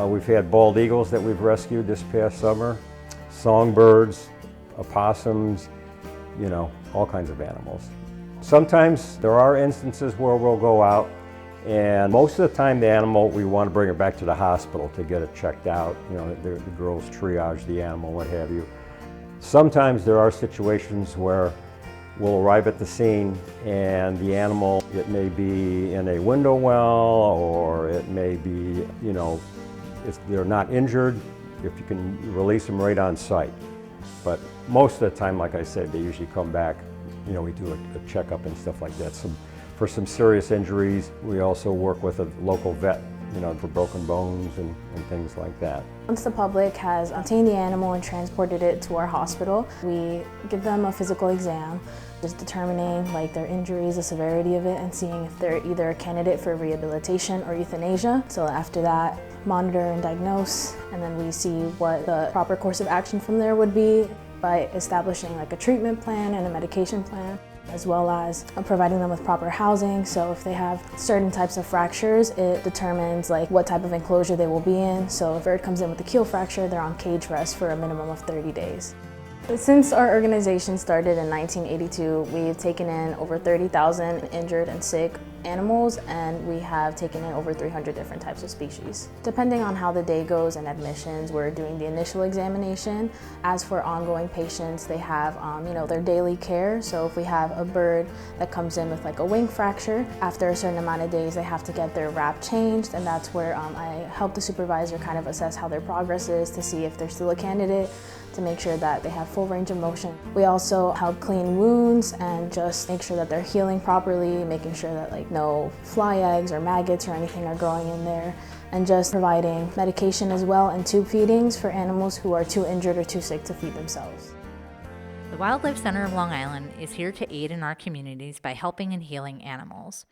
We've had bald eagles that we've rescued this past summer, songbirds, opossums, you know, all kinds of animals. Sometimes there are instances where we'll go out, and most of the time the animal, we want to bring it back to the hospital to get it checked out. You know, the girls triage the animal, what have you. Sometimes there are situations where we'll arrive at the scene and the animal, it may be in a window well, or it may be, you know, if they're not injured, if you can release them right on site. But most of the time, like I said, they usually come back. You know, we do a checkup and stuff like that. For some serious injuries, we also work with a local vet, you know, for broken bones and things like that. Once the public has obtained the animal and transported it to our hospital, we give them a physical exam, just determining like their injuries, the severity of it, and seeing if they're either a candidate for rehabilitation or euthanasia. So after that, monitor and diagnose, and then we see what the proper course of action from there would be by establishing like a treatment plan and a medication plan, as well as providing them with proper housing. So if they have certain types of fractures, it determines like what type of enclosure they will be in. So if a bird comes in with a keel fracture, they're on cage rest for a minimum of 30 days. Since our organization started in 1982, we've taken in over 30,000 injured and sick animals, and we have taken in over 300 different types of species. Depending on how the day goes and admissions, we're doing the initial examination. As for ongoing patients, they have you know, their daily care. So if we have a bird that comes in with like a wing fracture, after a certain amount of days, they have to get their wrap changed, and that's where I help the supervisor kind of assess how their progress is to see if they're still a candidate, to make sure that they have full range of motion. We also help clean wounds and just make sure that they're healing properly, making sure that like no fly eggs or maggots or anything are growing in there, and just providing medication as well and tube feedings for animals who are too injured or too sick to feed themselves. The Wildlife Center of Long Island is here to aid in our communities by helping and healing animals.